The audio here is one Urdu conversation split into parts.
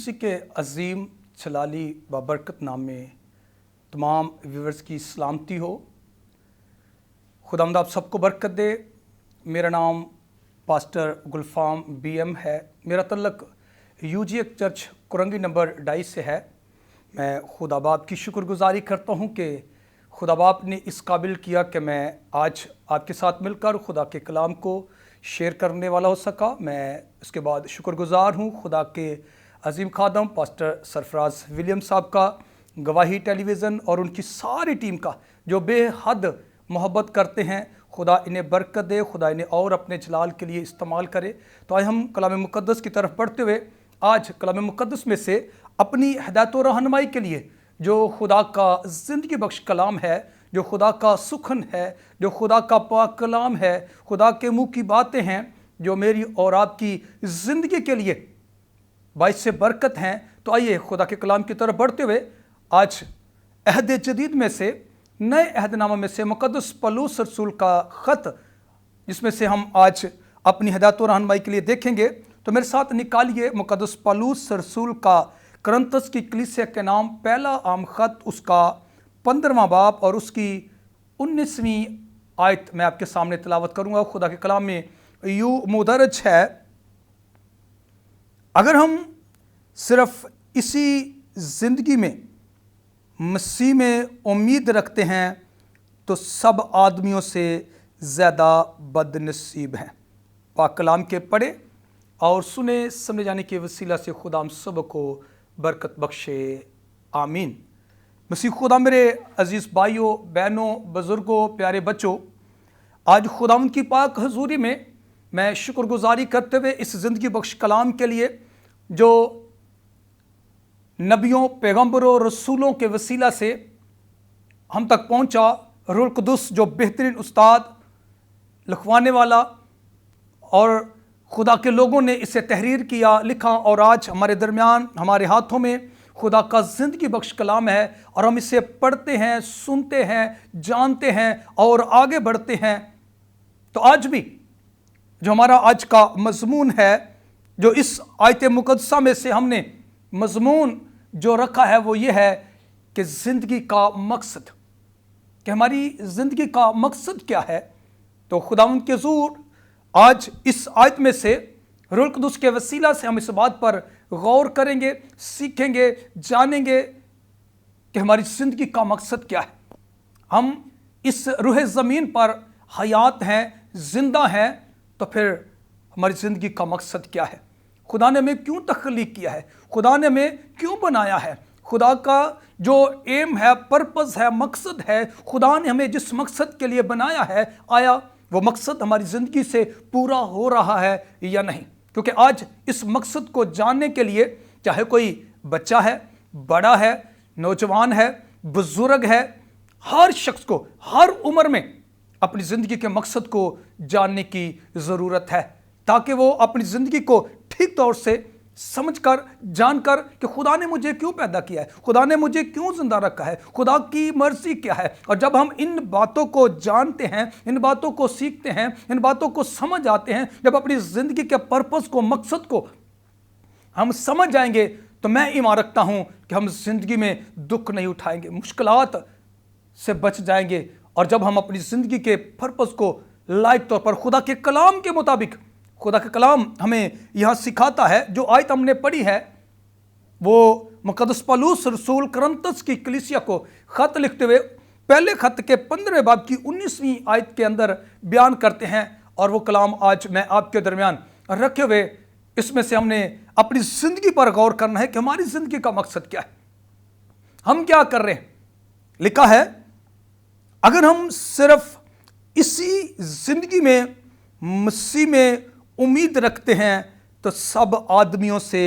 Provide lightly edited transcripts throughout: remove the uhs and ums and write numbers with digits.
مسیح کے عظیم جلالی بابرکت نام میں تمام ویورز کی سلامتی ہو۔ خداوند آپ سب کو برکت دے۔ میرا نام پاسٹر گلفام بی ایم ہے۔ میرا تعلق UG چرچ کرنگی نمبر 2.5 سے ہے۔ میں خدا باپ کی شکر گزاری کرتا ہوں کہ خدا باپ نے اس قابل کیا کہ میں آج آپ کے ساتھ مل کر خدا کے کلام کو شیئر کرنے والا ہو سکا۔ میں اس کے بعد شکر گزار ہوں خدا کے عظیم خادم پاسٹر سرفراز ولیم صاحب کا، گواہی ٹیلی ویژن اور ان کی ساری ٹیم کا جو بے حد محبت کرتے ہیں۔ خدا انہیں برکت دے، خدا انہیں اور اپنے جلال کے لیے استعمال کرے۔ تو آئے ہم کلام مقدس کی طرف بڑھتے ہوئے آج کلام مقدس میں سے اپنی ہدایت و رہنمائی کے لیے جو خدا کا زندگی بخش کلام ہے، جو خدا کا سخن ہے، جو خدا کا پاک کلام ہے، خدا کے منہ کی باتیں ہیں جو میری اور آپ کی زندگی کے لیے باعث سے برکت ہیں۔ تو آئیے خدا کے کلام کی طرف بڑھتے ہوئے آج عہد جدید میں سے، نئے عہد نامہ میں سے مقدس پولس رسول کا خط، جس میں سے ہم آج اپنی ہدایت و رہنمائی کے لیے دیکھیں گے۔ تو میرے ساتھ نکالیے مقدس پولس رسول کا کرنتس کی کلیسیا کے نام پہلا عام خط، اس کا 15واں باب اور اس کی 19ویں آیت میں آپ کے سامنے تلاوت کروں گا۔ خدا کے کلام میں یوں مدرج ہے: اگر ہم صرف اسی زندگی میں مسیح میں امید رکھتے ہیں تو سب آدمیوں سے زیادہ بد نصیب ہیں۔ پاک کلام کے پڑھے اور سنے سمجھے جانے کے وسیلہ سے خدا ہم سب کو برکت بخشے، آمین۔ مسیح خدا میرے عزیز بھائیوں، بہنوں، بزرگوں، پیارے بچوں، آج خداوند کی پاک حضوری میں شکر گزاری کرتے ہوئے اس زندگی بخش کلام کے لیے جو نبیوں، پیغمبروں، رسولوں کے وسیلہ سے ہم تک پہنچا، روح القدس جو بہترین استاد، لکھوانے والا، اور خدا کے لوگوں نے اسے تحریر کیا، لکھا، اور آج ہمارے درمیان، ہمارے ہاتھوں میں خدا کا زندگی بخش کلام ہے، اور ہم اسے پڑھتے ہیں، سنتے ہیں، جانتے ہیں اور آگے بڑھتے ہیں۔ تو آج بھی جو ہمارا آج کا مضمون ہے، جو اس آیت مقدسہ میں سے ہم نے مضمون جو رکھا ہے، وہ یہ ہے کہ زندگی کا مقصد، کہ ہماری زندگی کا مقصد کیا ہے۔ تو خداوند کے حضور آج اس آیت میں سے روح القدس کے وسیلہ سے ہم اس بات پر غور کریں گے، سیکھیں گے، جانیں گے کہ ہماری زندگی کا مقصد کیا ہے۔ ہم اس روح زمین پر حیات ہیں، زندہ ہیں، تو پھر ہماری زندگی کا مقصد کیا ہے؟ خدا نے ہمیں کیوں تخلیق کیا ہے؟ خدا نے ہمیں کیوں بنایا ہے؟ خدا کا جو ایم ہے، پرپز ہے، مقصد ہے، خدا نے ہمیں جس مقصد کے لیے بنایا ہے، آیا وہ مقصد ہماری زندگی سے پورا ہو رہا ہے یا نہیں؟ کیونکہ آج اس مقصد کو جاننے کے لیے چاہے کوئی بچہ ہے، بڑا ہے، نوجوان ہے، بزرگ ہے، ہر شخص کو ہر عمر میں اپنی زندگی کے مقصد کو جاننے کی ضرورت ہے، تاکہ وہ اپنی زندگی کو ٹھیک طور سے سمجھ کر، جان کر کہ خدا نے مجھے کیوں پیدا کیا ہے، خدا نے مجھے کیوں زندہ رکھا ہے، خدا کی مرضی کیا ہے۔ اور جب ہم ان باتوں کو جانتے ہیں، ان باتوں کو سیکھتے ہیں، ان باتوں کو سمجھ آتے ہیں، جب اپنی زندگی کے پرپس کو، مقصد کو ہم سمجھ جائیں گے، تو میں ایمان رکھتا ہوں کہ ہم زندگی میں دکھ نہیں اٹھائیں گے، مشکلات سے بچ جائیں گے۔ اور جب ہم اپنی زندگی کے پرپس کو لائق طور پر خدا کے کلام کے مطابق، خدا کا کلام ہمیں یہاں سکھاتا ہے، جو آیت ہم نے پڑھی ہے، وہ مقدس پولس رسول کرنتس کی کلیسیا کو خط لکھتے ہوئے پہلے خط کے 15ویں باب کی 19ویں آیت کے اندر بیان کرتے ہیں۔ اور وہ کلام آج میں آپ کے درمیان رکھے ہوئے، اس میں سے ہم نے اپنی زندگی پر غور کرنا ہے کہ ہماری زندگی کا مقصد کیا ہے، ہم کیا کر رہے ہیں۔ لکھا ہے: اگر ہم صرف اسی زندگی میں مسیح میں امید رکھتے ہیں تو سب آدمیوں سے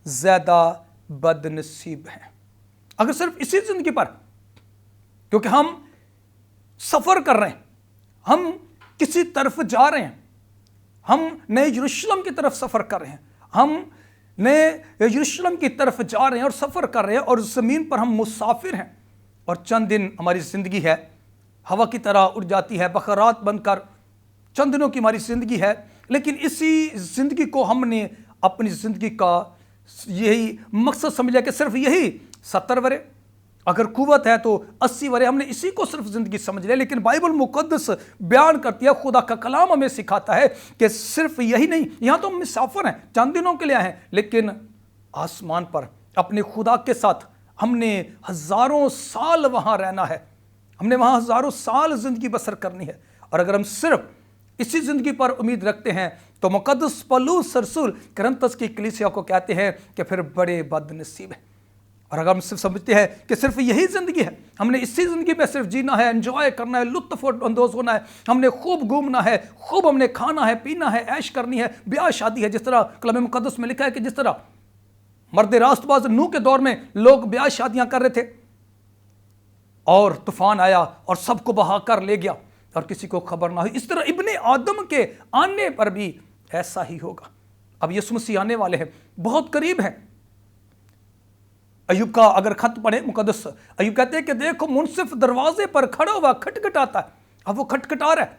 زیادہ بد نصیب ہیں۔ اگر صرف اسی زندگی پر، کیونکہ ہم سفر کر رہے ہیں، ہم کسی طرف جا رہے ہیں، ہم نئے یروشلم کی طرف سفر کر رہے ہیں، ہم نئے یروشلم کی طرف جا رہے ہیں اور سفر کر رہے ہیں، اور زمین پر ہم مسافر ہیں، اور چند دن ہماری زندگی ہے، ہوا کی طرح اڑ جاتی ہے، بخارات بن کر چند دنوں کی ہماری زندگی ہے۔ لیکن اسی زندگی کو ہم نے اپنی زندگی کا یہی مقصد سمجھ لیا کہ صرف یہی 70 ورے، اگر قوت ہے تو 80 ورے، ہم نے اسی کو صرف زندگی سمجھ لیا. لیکن بائبل مقدس بیان کرتی ہے، خدا کا کلام ہمیں سکھاتا ہے کہ صرف یہی نہیں. یہاں تو ہم مسافر ہیں، چند دنوں کے لیے آئے ہیں، لیکن آسمان پر اپنے خدا کے ساتھ ہم نے ہزاروں سال وہاں رہنا ہے، ہم نے وہاں ہزاروں سال زندگی بسر کرنی ہے. اور اگر ہم صرف اسی زندگی پر امید رکھتے ہیں تو مقدس پولس رسول کرنتس کی کلیسیا کو کہتے ہیں کہ پھر بڑے بد نصیب ہیں. اور اگر ہم صرف سمجھتے ہیں کہ صرف یہی زندگی ہے، ہم نے اسی زندگی میں صرف جینا ہے، انجوائے کرنا ہے، لطف اندوز ہونا ہے، ہم نے خوب گھومنا ہے، خوب ہم نے کھانا ہے، پینا ہے، عیش کرنی ہے، بیاہ شادی ہے، جس طرح کلام مقدس میں لکھا ہے کہ جس طرح مرد راست باز نوح کے دور میں لوگ بیاہ شادیاں کر رہے تھے اور طوفان آیا اور سب کو بہا کر لے گیا اور کسی کو خبر نہ ہوئی، اس طرح ابن آدم کے آنے پر بھی ایسا ہی ہوگا. اب یسوع مسیح آنے والے ہیں، بہت قریب ہیں. ایوب کا اگر خط پڑھے مقدس، ایوب کہتے ہیں کہ دیکھو منصف دروازے پر کھڑا ہوا کھٹکھٹاتا ہے. اب وہ کھٹکھٹا رہا ہے،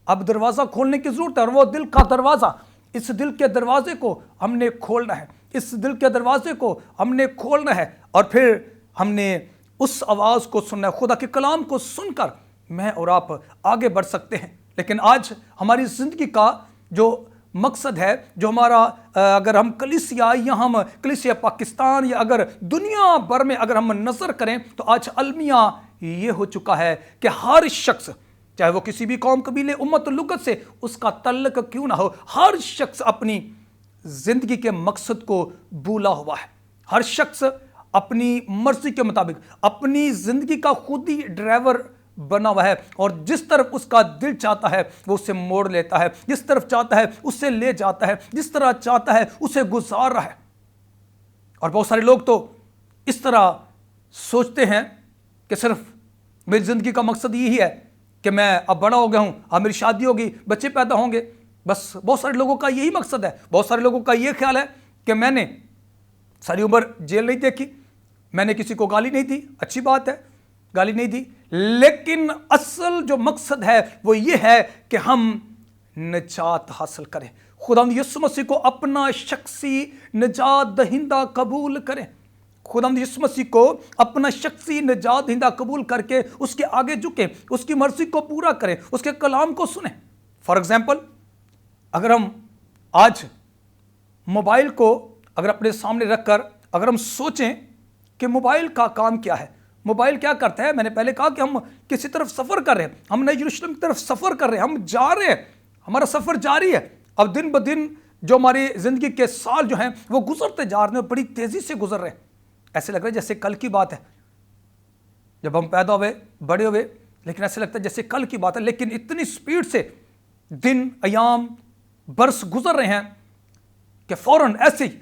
اب دروازہ کھولنے کی ضرورت ہے، اور وہ دل کا دروازہ، اس دل کے دروازے کو ہم نے کھولنا ہے، اس دل کے دروازے کو ہم نے کھولنا ہے. اور پھر ہم نے اس آواز کو سننا ہے، خدا کے کلام کو سن کر میں اور آپ آگے بڑھ سکتے ہیں. لیکن آج ہماری زندگی کا جو مقصد ہے، جو ہمارا اگر ہم کلیسیا یا ہم کلیسیا پاکستان یا اگر دنیا بھر میں اگر ہم نظر کریں تو آج المیہ یہ ہو چکا ہے کہ ہر شخص، چاہے وہ کسی بھی قوم قبیلے امت لغت سے اس کا تعلق کیوں نہ ہو، ہر شخص اپنی زندگی کے مقصد کو بھولا ہوا ہے. ہر شخص اپنی مرضی کے مطابق اپنی زندگی کا خود ہی ڈرائیور بنا ہوا ہے، اور جس طرف اس کا دل چاہتا ہے وہ اسے موڑ لیتا ہے، جس طرف چاہتا ہے اسے لے جاتا ہے، جس طرح چاہتا ہے اسے گزار رہا ہے. اور بہت سارے لوگ تو اس طرح سوچتے ہیں کہ صرف میری زندگی کا مقصد یہی ہے کہ میں اب بڑا ہو گیا ہوں، اب میری شادی ہوگی، بچے پیدا ہوں گے، بس. بہت سارے لوگوں کا یہی مقصد ہے. بہت سارے لوگوں کا یہ خیال ہے کہ میں نے ساری عمر جیل نہیں دیکھی، میں نے کسی کو گالی نہیں دی، اچھی بات ہے، گالی نہیں دی، لیکن اصل جو مقصد ہے وہ یہ ہے کہ ہم نجات حاصل کریں، خداوند یسوع مسیح کو اپنا شخصی نجات دہندہ قبول کریں، خداوند یسوع مسیح کو اپنا شخصی نجات دہندہ قبول کر کے اس کے آگے جھکیں، اس کی مرضی کو پورا کریں، اس کے کلام کو سنیں. فار ایگزامپل، اگر ہم آج موبائل کو اگر اپنے سامنے رکھ کر اگر ہم سوچیں کہ موبائل کا کام کیا ہے، موبائل کیا کرتا ہے. میں نے پہلے کہا کہ ہم کسی طرف سفر کر رہے ہیں، ہم نئی یروشلم کی طرف سفر کر رہے ہیں، ہم جا رہے ہیں، ہمارا سفر جاری ہے. اب دن بدن جو ہماری زندگی کے سال جو ہیں وہ گزرتے جا رہے ہیں، بڑی تیزی سے گزر رہے ہیں. ایسے لگ رہا ہے جیسے کل کی بات ہے، جب ہم پیدا ہوئے بڑے ہوئے، لیکن ایسے لگتا ہے جیسے کل کی بات ہے. لیکن اتنی سپیڈ سے دن، ایام، برس گزر رہے ہیں کہ فوراً ایسے ہی.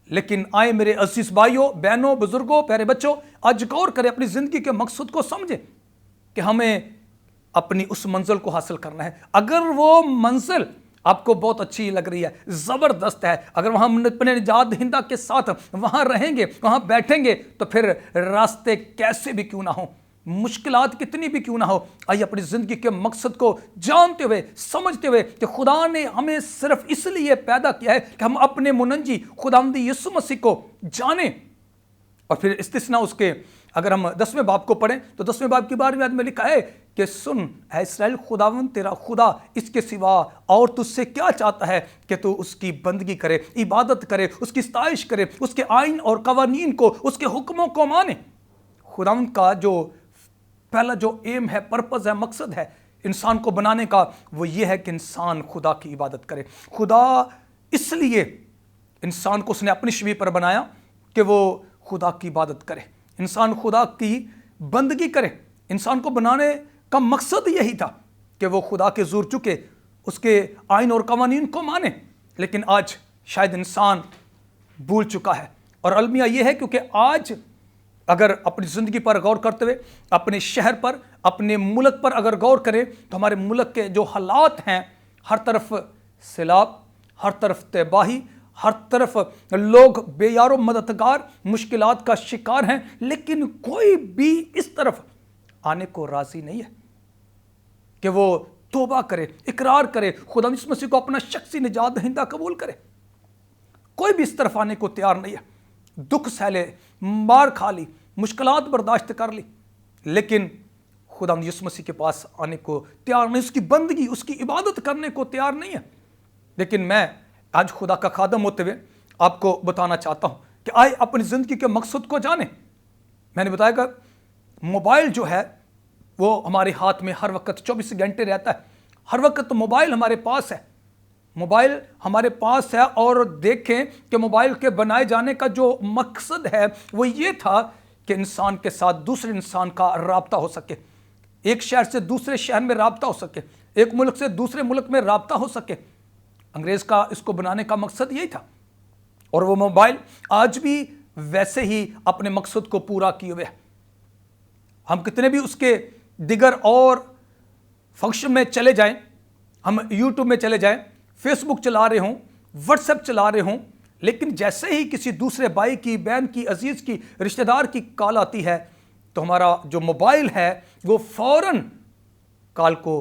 لیکن آئے میرے عزیز بھائیوں، بہنوں، بزرگوں، پیارے بچوں، آج غور کریں، اپنی زندگی کے مقصد کو سمجھیں کہ ہمیں اپنی اس منزل کو حاصل کرنا ہے. اگر وہ منزل آپ کو بہت اچھی لگ رہی ہے، زبردست ہے، اگر ہم اپنے نجات دہندہ کے ساتھ وہاں رہیں گے، وہاں بیٹھیں گے، تو پھر راستے کیسے بھی کیوں نہ ہوں، مشکلات کتنی بھی کیوں نہ ہو، آئیے اپنی زندگی کے مقصد کو جانتے ہوئے، سمجھتے ہوئے کہ خدا نے ہمیں صرف اس لیے پیدا کیا ہے کہ ہم اپنے منجی خداوند یسوع مسیح کو جانیں. اور پھر استثناء اس کے اگر ہم 10ویں باب کو پڑھیں تو 10ویں باب کی 12ویں آیت میں لکھا ہے کہ سن اے اسرائیل، خداوند تیرا خدا اس کے سوا اور تجھ سے کیا چاہتا ہے کہ تو اس کی بندگی کرے، عبادت کرے، اس کی ستائش کرے، اس کے آئین اور قوانین کو، اس کے حکموں کو مانے. خداوند کا جو پہلا جو ایم ہے، پرپز ہے، مقصد ہے انسان کو بنانے کا، وہ یہ ہے کہ انسان خدا کی عبادت کرے. خدا اس لیے انسان کو اس نے اپنی شبیہ پر بنایا کہ وہ خدا کی عبادت کرے، انسان خدا کی بندگی کرے. انسان کو بنانے کا مقصد یہی تھا کہ وہ خدا کے حضور چکے، اس کے آئین اور قوانین کو مانے. لیکن آج شاید انسان بھول چکا ہے، اور المیہ یہ ہے کیونکہ آج اگر اپنی زندگی پر غور کرتے ہوئے، اپنے شہر پر، اپنے ملک پر اگر غور کریں تو ہمارے ملک کے جو حالات ہیں، ہر طرف سیلاب، ہر طرف تباہی، ہر طرف لوگ بے یار و مددگار، مشکلات کا شکار ہیں، لیکن کوئی بھی اس طرف آنے کو راضی نہیں ہے کہ وہ توبہ کرے، اقرار کرے، خدا یسوع مسیح کو اپنا شخصی نجات دہندہ قبول کرے. کوئی بھی اس طرف آنے کو تیار نہیں ہے. دکھ سہ لے, مار کھا لی, مشکلات برداشت کر لی, لیکن خدا یسوع مسیح کے پاس آنے کو تیار نہیں, اس کی بندگی, اس کی عبادت کرنے کو تیار نہیں ہے. لیکن میں آج خدا کا خادم ہوتے ہوئے آپ کو بتانا چاہتا ہوں کہ آئے اپنی زندگی کے مقصد کو جانیں. میں نے بتایا کہ موبائل جو ہے وہ ہمارے ہاتھ میں ہر وقت 24 گھنٹے رہتا ہے, ہر وقت موبائل ہمارے پاس ہے, موبائل ہمارے پاس ہے. اور دیکھیں کہ موبائل کے بنائے جانے کا جو مقصد ہے وہ یہ تھا کہ انسان کے ساتھ دوسرے انسان کا رابطہ ہو سکے, ایک شہر سے دوسرے شہر میں رابطہ ہو سکے, ایک ملک سے دوسرے ملک میں رابطہ ہو سکے. انگریز کا اس کو بنانے کا مقصد یہی تھا, اور وہ موبائل آج بھی ویسے ہی اپنے مقصد کو پورا کیے ہوئے. ہم کتنے بھی اس کے دیگر اور فنکشن میں چلے جائیں, ہم یوٹیوب میں چلے جائیں, فیس بک چلا رہے ہوں, واٹس ایپ چلا رہے ہوں, لیکن جیسے ہی کسی دوسرے بھائی کی, بہن کی, عزیز کی, رشتہ دار کی کال آتی ہے تو ہمارا جو موبائل ہے وہ فوراً کال کو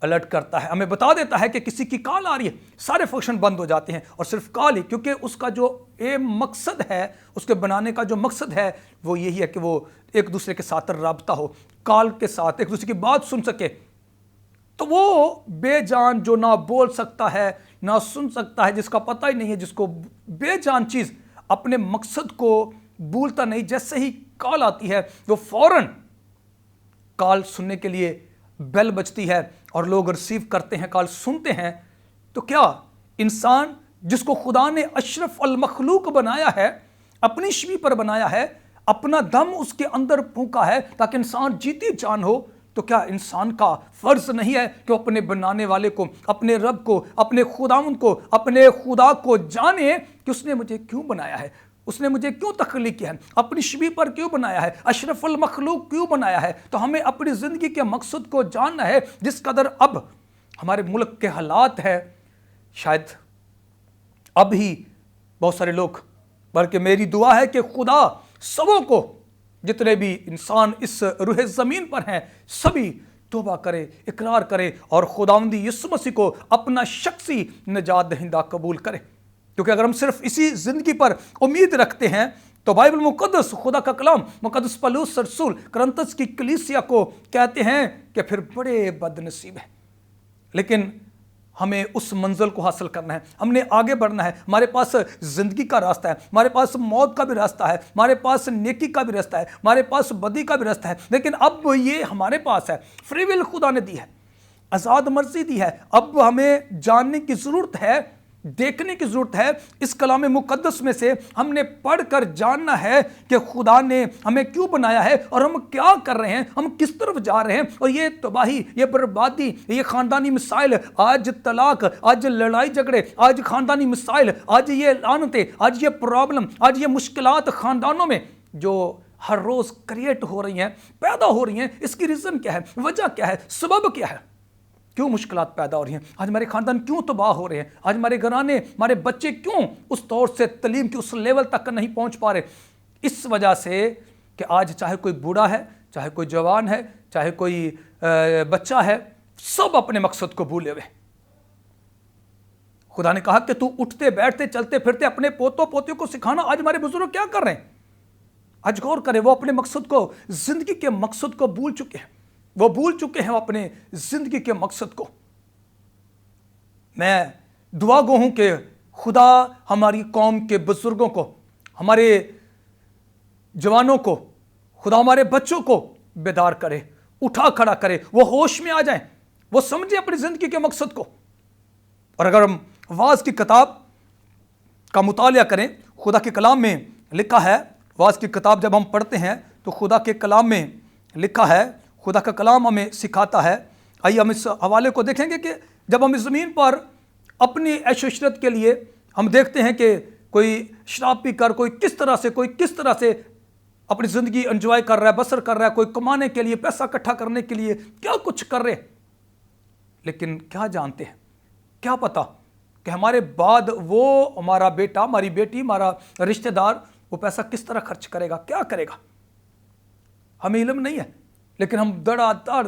الرٹ کرتا ہے, ہمیں بتا دیتا ہے کہ کسی کی کال آ رہی ہے. سارے فنکشن بند ہو جاتے ہیں اور صرف کال ہی, کیونکہ اس کا جو مقصد ہے, اس کے بنانے کا جو مقصد ہے وہ یہی ہے کہ وہ ایک دوسرے کے ساتھ رابطہ ہو, کال کے ساتھ ایک دوسرے کی بات سن سکے. تو وہ بے جان جو نہ بول سکتا ہے نہ سن سکتا ہے, جس کا پتہ ہی نہیں ہے, جس کو بے جان چیز اپنے مقصد کو بھولتا نہیں, جیسے ہی کال آتی ہے وہ فوراً کال سننے کے لیے بیل بجتی ہے اور لوگ ریسیو کرتے ہیں, کال سنتے ہیں. تو کیا انسان جس کو خدا نے اشرف المخلوق بنایا ہے, اپنی شبیہ پر بنایا ہے, اپنا دم اس کے اندر پھونکا ہے تاکہ انسان جیتی جان ہو, تو کیا انسان کا فرض نہیں ہے کہ وہ اپنے بنانے والے کو, اپنے رب کو, اپنے خداوند کو, اپنے خدا کو جانے کہ اس نے مجھے کیوں بنایا ہے, اس نے مجھے کیوں تخلیق کیا ہے, اپنی شبیہ پر کیوں بنایا ہے, اشرف المخلوق کیوں بنایا ہے. تو ہمیں اپنی زندگی کے مقصد کو جاننا ہے. جس قدر اب ہمارے ملک کے حالات ہے, شاید اب ہی بہت سارے لوگ, بلکہ میری دعا ہے کہ خدا سبوں کو, جتنے بھی انسان اس روح زمین پر ہیں, سبھی توبہ کرے, اقرار کرے اور خداوندی یسوع مسیح کو اپنا شخصی نجات دہندہ قبول کرے. کیونکہ اگر ہم صرف اسی زندگی پر امید رکھتے ہیں تو بائبل مقدس, خدا کا کلام مقدس پولس رسول کرنتس کی کلیسیا کو کہتے ہیں کہ پھر بڑے بد نصیب ہیں. لیکن ہمیں اس منزل کو حاصل کرنا ہے, ہم نے آگے بڑھنا ہے. ہمارے پاس زندگی کا راستہ ہے, ہمارے پاس موت کا بھی راستہ ہے, ہمارے پاس نیکی کا بھی راستہ ہے, ہمارے پاس بدی کا بھی راستہ ہے. لیکن اب یہ ہمارے پاس ہے, فری ول خدا نے دی ہے, آزاد مرضی دی ہے. اب ہمیں جاننے کی ضرورت ہے, دیکھنے کی ضرورت ہے. اس کلام مقدس میں سے ہم نے پڑھ کر جاننا ہے کہ خدا نے ہمیں کیوں بنایا ہے اور ہم کیا کر رہے ہیں, ہم کس طرف جا رہے ہیں. اور یہ تباہی, یہ بربادی, یہ خاندانی مسائل, آج طلاق, آج لڑائی جھگڑے, آج خاندانی مسائل, آج یہ لعنتیں, آج یہ پرابلم, آج یہ مشکلات خاندانوں میں جو ہر روز کریٹ ہو رہی ہیں, پیدا ہو رہی ہیں, اس کی ریزن کیا ہے, وجہ کیا ہے, سبب کیا ہے, کیوں مشکلات پیدا ہو رہی ہیں, آج ہمارے خاندان کیوں تباہ ہو رہے ہیں, آج ہمارے گھرانے, ہمارے بچے کیوں اس طور سے تعلیم کی اس لیول تک نہیں پہنچ پا رہے. اس وجہ سے کہ آج چاہے کوئی بوڑھا ہے, چاہے کوئی جوان ہے, چاہے کوئی بچہ ہے, سب اپنے مقصد کو بھولے ہوئے. خدا نے کہا کہ تو اٹھتے بیٹھتے چلتے پھرتے اپنے پوتوں پوتیوں کو سکھانا. آج ہمارے بزرگ کیا کر رہے ہیں, آج غور کریں, وہ اپنے مقصد کو, زندگی کے مقصد کو بھول چکے ہیں. وہ بھول چکے ہیں اپنے زندگی کے مقصد کو. میں دعا گو ہوں کہ خدا ہماری قوم کے بزرگوں کو, ہمارے جوانوں کو, خدا ہمارے بچوں کو بیدار کرے, اٹھا کھڑا کرے, وہ ہوش میں آ جائیں, وہ سمجھیں اپنی زندگی کے مقصد کو. اور اگر ہم واعظ کی کتاب کا مطالعہ کریں, خدا کے کلام میں لکھا ہے, واعظ کی کتاب جب ہم پڑھتے ہیں تو خدا کے کلام میں لکھا ہے, خدا کا کلام ہمیں سکھاتا ہے. آئیے ہم اس حوالے کو دیکھیں گے کہ جب ہم اس زمین پر اپنی عیش و عشرت کے لیے ہم دیکھتے ہیں کہ کوئی شراب پی کر, کوئی کس طرح سے اپنی زندگی انجوائے کر رہا ہے, بسر کر رہا ہے, کوئی کمانے کے لیے, پیسہ اکٹھا کرنے کے لیے کیا کچھ کر رہے. لیکن کیا جانتے ہیں, کیا پتا کہ ہمارے بعد وہ ہمارا بیٹا, ہماری بیٹی, ہمارا رشتہ دار وہ پیسہ کس طرح خرچ کرے گا, کیا کرے گا, ہمیں علم نہیں ہے. لیکن ہم دڑا دڑ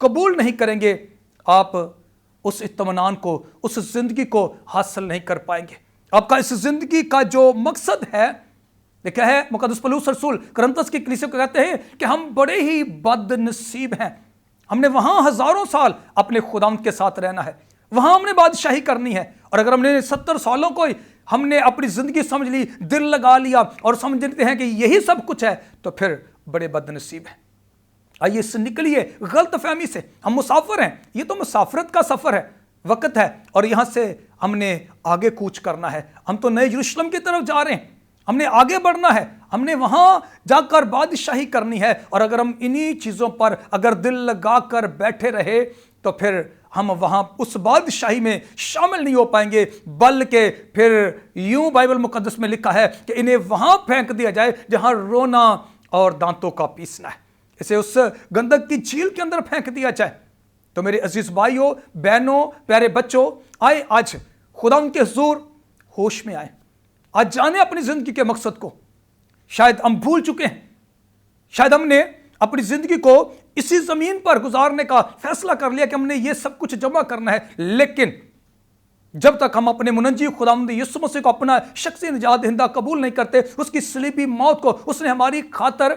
قبول نہیں کریں گے آپ اس اطمینان کو، اس زندگی کو حاصل نہیں کر پائیں گے۔ آپ کا اس زندگی کا جو مقصد ہے، لکھا ہے مقدس پولس رسول کرنتس کی کلیسیا کو کہتے ہیں کہ ہم بڑے ہی بد نصیب ہیں، ہم نے وہاں ہزاروں سال اپنے خداوند کے ساتھ رہنا ہے، وہاں ہم نے بادشاہی کرنی ہے، اور اگر ہم نے 70 سالوں کو ہم نے اپنی زندگی سمجھ لی، دل لگا لیا اور سمجھتے ہیں کہ یہی سب کچھ ہے، تو پھر بڑے بد نصیب ہیں۔ آئیے اس سے نکلیے غلط فہمی سے، ہم مسافر ہیں، یہ تو مسافرت کا سفر ہے، وقت ہے، اور یہاں سے ہم نے آگے کوچ کرنا ہے، ہم تو نئے یروشلم کی طرف جا رہے ہیں، ہم نے آگے بڑھنا ہے، ہم نے وہاں جا کر بادشاہی کرنی ہے، اور اگر ہم انہی چیزوں پر اگر دل لگا کر بیٹھے رہے تو پھر ہم وہاں اس بادشاہی میں شامل نہیں ہو پائیں گے، بلکہ پھر یوں بائبل مقدس میں لکھا ہے کہ انہیں وہاں پھینک دیا جائے جہاں رونا اور دانتوں کا پیسنا ہے، اسے اس گندک کی جھیل کے اندر پھینک دیا جائے۔ تو میرے عزیز بھائیوں، بہنوں، پیارے بچوں، آئے آج خدا ان کے حضور ہوش میں آئے، آج جانے اپنی زندگی کے مقصد کو۔ شاید ہم بھول چکے ہیں، شاید ہم نے اپنی زندگی کو اسی زمین پر گزارنے کا فیصلہ کر لیا کہ ہم نے یہ سب کچھ جمع کرنا ہے، لیکن جب تک ہم اپنے منجی خداوند یسوع مسیح کو اپنا شخصی نجات دہندہ قبول نہیں کرتے، اس کی صلیبی موت کو، اس نے ہماری خاطر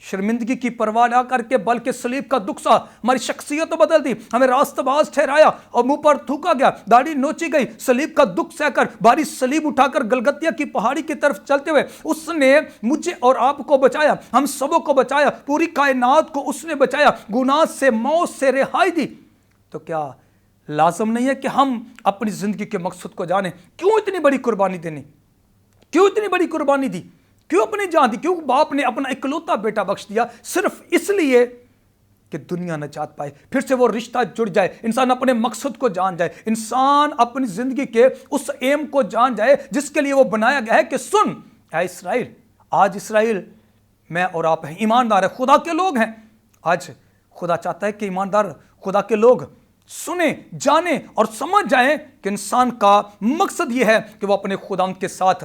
شرمندگی کی پرواہ نہ کر کے بلکہ صلیب کا دکھ سہا، ہماری شخصیت تو بدل دی، ہمیں راست باز ٹھہرایا اور منہ پر تھوکا گیا، داڑھی نوچی گئی، صلیب کا دکھ سہ کر بھاری صلیب اٹھا کر گلگتیہ کی پہاڑی کی طرف چلتے ہوئے اس نے مجھے اور آپ کو بچایا، ہم سبوں کو بچایا، پوری کائنات کو اس نے بچایا، گناہ سے، موت سے رہائی دی۔ تو کیا لازم نہیں ہے کہ ہم اپنی زندگی کے مقصد کو جانیں؟ کیوں اتنی بڑی قربانی دینی؟ کیوں اتنی بڑی قربانی دی؟ کیوں اپنی جان دی؟ کیوں باپ نے اپنا اکلوتا بیٹا بخش دیا؟ صرف اس لیے کہ دنیا نجات پائے، پھر سے وہ رشتہ جڑ جائے، انسان اپنے مقصد کو جان جائے، انسان اپنی زندگی کے اس ایم کو جان جائے جس کے لیے وہ بنایا گیا ہے کہ سن اے اسرائیل، آج اسرائیل میں اور آپ ہیں، ایماندار ہے، خدا کے لوگ ہیں۔ آج خدا چاہتا ہے کہ ایماندار خدا کے لوگ سنیں، جانیں اور سمجھ جائیں کہ انسان کا مقصد یہ ہے کہ وہ اپنے خداوند کے ساتھ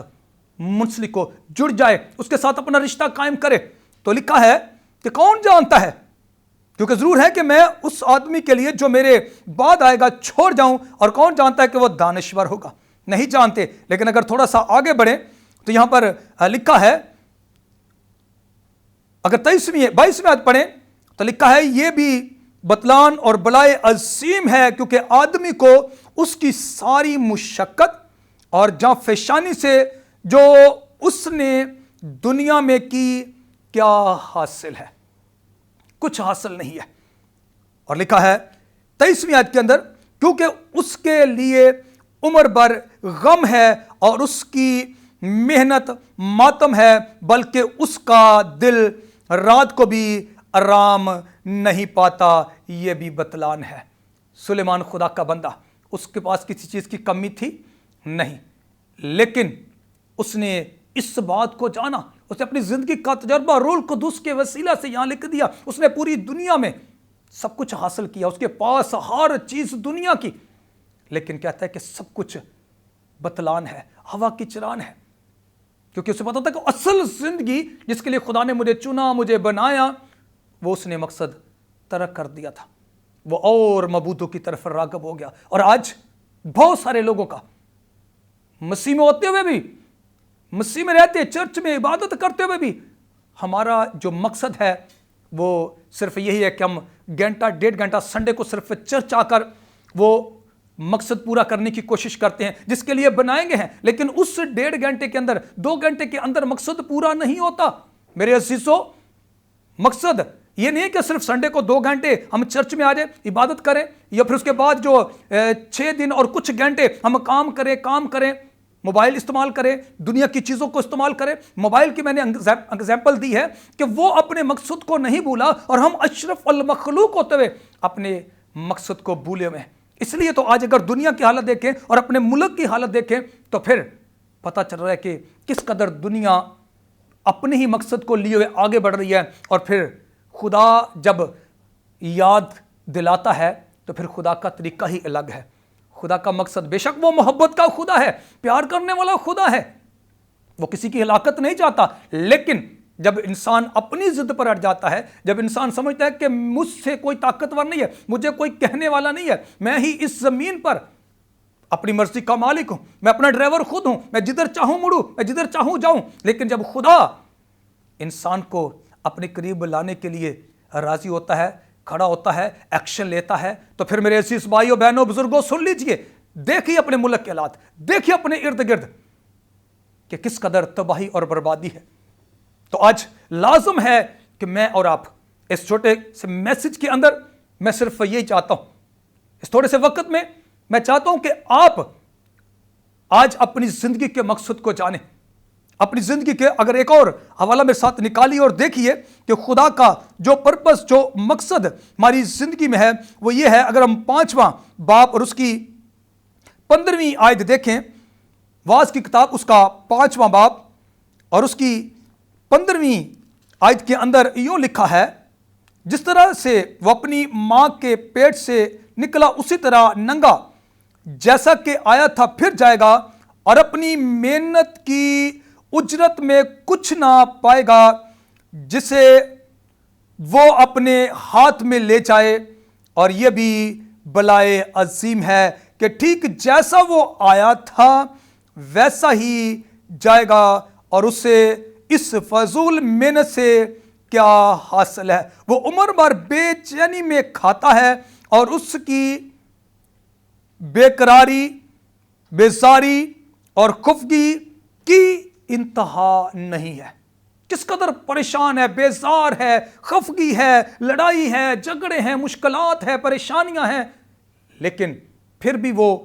منسلک ہو، جڑ جائے، اس کے ساتھ اپنا رشتہ قائم کرے۔ تو لکھا ہے کہ کون جانتا ہے، کیونکہ ضرور ہے کہ میں اس آدمی کے لیے جو میرے بعد آئے گا چھوڑ جاؤں، اور کون جانتا ہے کہ وہ دانشور ہوگا؟ نہیں جانتے۔ لیکن اگر تھوڑا سا آگے بڑھیں تو یہاں پر لکھا ہے، اگر 22ویں آیت پڑھیں تو لکھا ہے یہ بھی بطلان اور بلائے عظیم ہے، کیونکہ آدمی کو اس کی ساری مشقت اور جانفشانی سے جو اس نے دنیا میں کی کیا حاصل ہے؟ کچھ حاصل نہیں ہے۔ اور لکھا ہے 23ویں آیت کے اندر، کیونکہ اس کے لیے عمر بھر غم ہے اور اس کی محنت ماتم ہے، بلکہ اس کا دل رات کو بھی آرام نہیں پاتا، یہ بھی بطلان ہے۔ سلیمان خدا کا بندہ، اس کے پاس کسی چیز کی کمی تھی نہیں، لیکن اس نے اس بات کو جانا، اس نے اپنی زندگی کا تجربہ روح القدس کے وسیلہ سے یہاں لکھ دیا، اس نے پوری دنیا میں سب کچھ حاصل کیا، اس کے پاس ہر چیز دنیا کی، لیکن کہتا ہے کہ سب کچھ بطلان ہے، ہوا کی چران ہے، کیونکہ اسے پتا تھا کہ اصل زندگی جس کے لیے خدا نے مجھے چنا، مجھے بنایا، وہ اس نے مقصد ترک کر دیا تھا، وہ اور معبودوں کی طرف راغب ہو گیا۔ اور آج بہت سارے لوگوں کا مسیح میں ہوتے ہوئے بھی، مسیح میں رہتے، چرچ میں عبادت کرتے ہوئے بھی، ہمارا جو مقصد ہے وہ صرف یہی ہے کہ ہم گھنٹہ 1.5 گھنٹہ سنڈے کو صرف چرچ آ کر وہ مقصد پورا کرنے کی کوشش کرتے ہیں جس کے لیے بنائیں گے ہیں، لیکن اس 1.5 گھنٹے کے اندر، 2 گھنٹے کے اندر مقصد پورا نہیں ہوتا۔ میرے عزیزو، مقصد یہ نہیں ہے کہ صرف سنڈے کو 2 گھنٹے ہم چرچ میں آ جائیں، عبادت کریں، یا پھر اس کے بعد جو 6 دن اور کچھ گھنٹے ہم کام کریں، موبائل استعمال کریں، دنیا کی چیزوں کو استعمال کریں۔ موبائل کی میں نے اگزامپل دی ہے کہ وہ اپنے مقصد کو نہیں بھولا، اور ہم اشرف المخلوق ہوتے ہوئے اپنے مقصد کو بھولے ہوئے ہیں۔ اس لیے تو آج اگر دنیا کی حالت دیکھیں اور اپنے ملک کی حالت دیکھیں تو پھر پتہ چل رہا ہے کہ کس قدر دنیا اپنے ہی مقصد کو لیے ہوئے آگے بڑھ رہی ہے، اور پھر خدا جب یاد دلاتا ہے تو پھر خدا کا طریقہ ہی الگ ہے۔ خدا کا مقصد بے شک وہ محبت کا خدا ہے، پیار کرنے والا خدا ہے، وہ کسی کی ہلاکت نہیں چاہتا، لیکن جب انسان اپنی ضد پر اڑ جاتا ہے، جب انسان سمجھتا ہے کہ مجھ سے کوئی طاقتور نہیں ہے، مجھے کوئی کہنے والا نہیں ہے، میں ہی اس زمین پر اپنی مرضی کا مالک ہوں، میں اپنا ڈرائیور خود ہوں، میں جدھر چاہوں مڑوں، میں جدھر چاہوں جاؤں. لیکن جب خدا انسان کو اپنے قریب لانے کے لیے راضی ہوتا ہے، کھڑا ہوتا ہے، ایکشن لیتا ہے، تو پھر میرے عزیز بھائیوں بہنوں بزرگوں سن لیجئے، دیکھیے اپنے ملک کے حالات، دیکھیے اپنے ارد گرد کہ کس قدر تباہی اور بربادی ہے. تو آج لازم ہے کہ میں اور آپ اس چھوٹے سے میسج کے اندر میں صرف یہی چاہتا ہوں، اس تھوڑے سے وقت میں چاہتا ہوں کہ آپ آج اپنی زندگی کے مقصد کو جانیں. اپنی زندگی کے اگر ایک اور حوالہ میرے ساتھ نکالیے اور دیکھیے کہ خدا کا جو پرپس، جو مقصد ہماری زندگی میں ہے وہ یہ ہے. اگر ہم 5واں باب اور اس کی 15ویں آیت دیکھیں، واعظ کی کتاب اس کا 5واں باب اور اس کی 15ویں آیت کے اندر یوں لکھا ہے، جس طرح سے وہ اپنی ماں کے پیٹ سے نکلا اسی طرح ننگا جیسا کہ آیا تھا پھر جائے گا، اور اپنی محنت کی اجرت میں کچھ نہ پائے گا جسے وہ اپنے ہاتھ میں لے جائے. اور یہ بھی بلائے عظیم ہے کہ ٹھیک جیسا وہ آیا تھا ویسا ہی جائے گا، اور اسے اس فضول محنت سے کیا حاصل ہے. وہ عمر بھر بے چینی میں کھاتا ہے اور اس کی بے قراری، بیزاری اور خفگی کی انتہا نہیں ہے. کس قدر پریشان ہے، بیزار ہے، خفگی ہے، لڑائی ہے، جھگڑے ہیں، مشکلات ہیں، پریشانیاں ہیں، لیکن پھر بھی وہ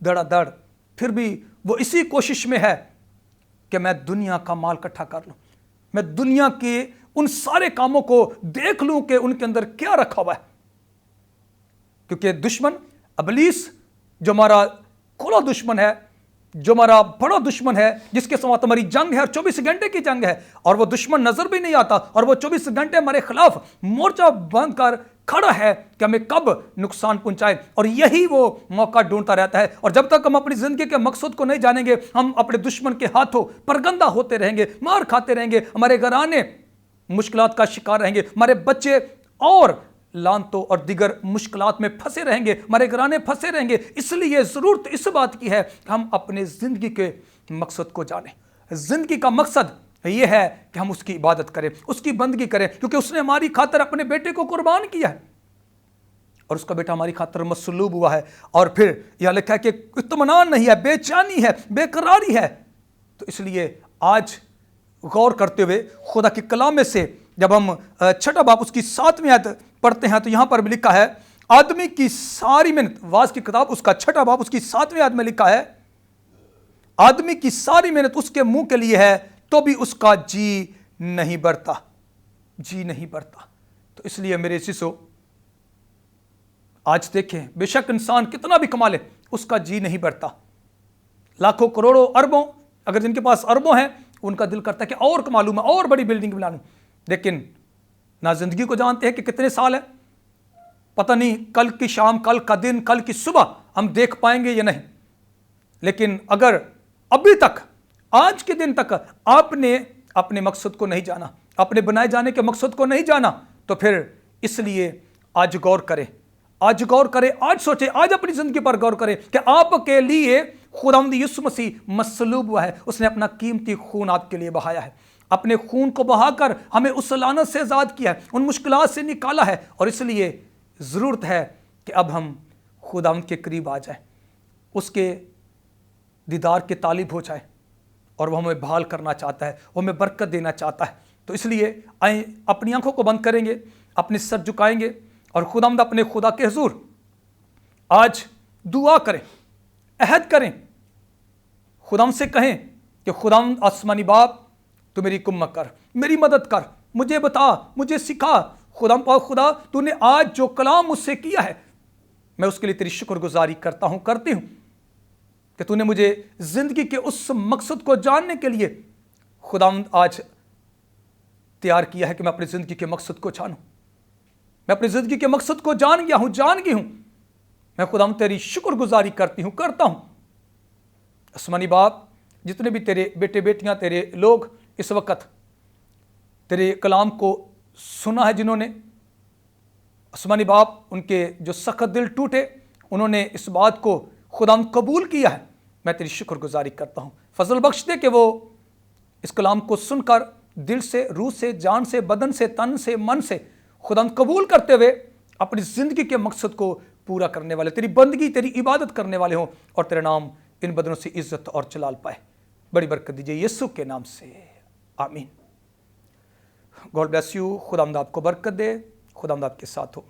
دڑا دڑ، پھر بھی وہ اسی کوشش میں ہے کہ میں دنیا کا مال اکٹھا کر لوں، میں دنیا کے ان سارے کاموں کو دیکھ لوں کہ ان کے اندر کیا رکھا ہوا ہے. کیونکہ دشمن ابلیس جو ہمارا کھلا دشمن ہے، جو ہمارا بڑا دشمن ہے، جس کے ساتھ ہماری جنگ ہے اور 24 گھنٹے کی جنگ ہے، اور وہ دشمن نظر بھی نہیں آتا، اور وہ 24 گھنٹے ہمارے خلاف مورچہ باندھ کر کھڑا ہے کہ ہمیں کب نقصان پہنچائے، اور یہی وہ موقع ڈھونڈتا رہتا ہے. اور جب تک ہم اپنی زندگی کے مقصد کو نہیں جانیں گے، ہم اپنے دشمن کے ہاتھوں پرگندہ ہوتے رہیں گے، مار کھاتے رہیں گے، ہمارے گھرانے مشکلات کا شکار رہیں گے، ہمارے بچے اور لانتوں اور دیگر مشکلات میں پھنسے رہیں گے، ہمارے گھرانے پھنسے رہیں گے. اس لیے ضرورت اس بات کی ہے کہ ہم اپنے زندگی کے مقصد کو جانیں. زندگی کا مقصد یہ ہے کہ ہم اس کی عبادت کریں، اس کی بندگی کریں، کیونکہ اس نے ہماری خاطر اپنے بیٹے کو قربان کیا ہے، اور اس کا بیٹا ہماری خاطر مصلوب ہوا ہے. اور پھر یہ لکھا ہے کہ اطمینان نہیں ہے، بے چینی ہے، بے قراری ہے. تو اس لیے آج غور کرتے ہوئے خدا کے کلام میں سے جب ہم 6واں باب اس کی 7ویں آیت پڑھتے ہیں، تو یہاں پر بھی لکھا ہے، آدمی کی ساری محنت، واعظ کی کتاب اس کا 6واں باب اس کی 7ویں آیت میں لکھا ہے، آدمی کی ساری محنت اس کے منہ کے لیے ہے تو بھی اس کا جی نہیں بھرتا، جی نہیں بھرتا. تو اس لیے میرے عزیزو آج دیکھیں، بے شک انسان کتنا بھی کما لے اس کا جی نہیں بھرتا. لاکھوں کروڑوں اربوں، اگر جن کے پاس اربوں ہیں ان کا دل کرتا ہے کہ اور کما لوں، میں اور بڑی بلڈنگ بنا لوں، لیکن نہ زندگی کو جانتے ہیں کہ کتنے سال ہے، پتہ نہیں کل کی شام، کل کا دن، کل کی صبح ہم دیکھ پائیں گے یا نہیں. لیکن اگر ابھی تک، آج کے دن تک آپ نے اپنے مقصد کو نہیں جانا، اپنے بنائے جانے کے مقصد کو نہیں جانا، تو پھر اس لیے آج غور کریں، آج غور کریں، آج سوچیں، آج اپنی زندگی پر غور کریں کہ آپ کے لیے خداوند یسوع مسیح مصلوب ہوا ہے. اس نے اپنا قیمتی خون آپ کے لیے بہایا ہے، اپنے خون کو بہا کر ہمیں اس لعنت سے آزاد کیا ہے، ان مشکلات سے نکالا ہے. اور اس لیے ضرورت ہے کہ اب ہم خداوند کے قریب آ جائیں، اس کے دیدار کے طالب ہو جائیں، اور وہ ہمیں بحال کرنا چاہتا ہے، وہ ہمیں برکت دینا چاہتا ہے. تو اس لیے آئیں اپنی آنکھوں کو بند کریں گے، اپنے سر جھکائیں گے، اور خداوند اپنے خدا کے حضور آج دعا کریں، عہد کریں، خداوند سے کہیں کہ خداوند آسمانی باپ تو میری کمک کر، میری مدد کر، مجھے بتا، مجھے سکھا. خداوند پاک خدا، تو نے آج جو کلام مجھ سے کیا ہے میں اس کے لیے تیری شکر گزاری کرتا ہوں، کرتی ہوں کہ تو نے مجھے زندگی کے اس مقصد کو جاننے کے لیے خداوند آج تیار کیا ہے کہ میں اپنی زندگی کے مقصد کو جانوں. میں اپنی زندگی کے مقصد کو جان گیا ہوں، جان گئی ہوں. میں خداوند تیری شکر گزاری کرتی ہوں، کرتا ہوں. آسمانی باپ، جتنے بھی تیرے بیٹے بیٹیاں، تیرے لوگ اس وقت تیرے کلام کو سنا ہے جنہوں نے، آسمانی باپ ان کے جو سخت دل ٹوٹے انہوں نے اس بات کو خدا قبول کیا ہے، میں تیری شکر گزاری کرتا ہوں، فضل بخش دے کہ وہ اس کلام کو سن کر دل سے، روح سے، جان سے، بدن سے، تن سے، من سے خدا قبول کرتے ہوئے اپنی زندگی کے مقصد کو پورا کرنے والے، تیری بندگی، تیری عبادت کرنے والے ہوں، اور تیرا نام ان بدنوں سے عزت اور جلال پائے۔ بڑی برکت دیجیے یسوع کے نام سے، آمین۔ گاڈ بلیس یو، خدا آپ کو برکت دے، خدا آپ کے ساتھ ہو۔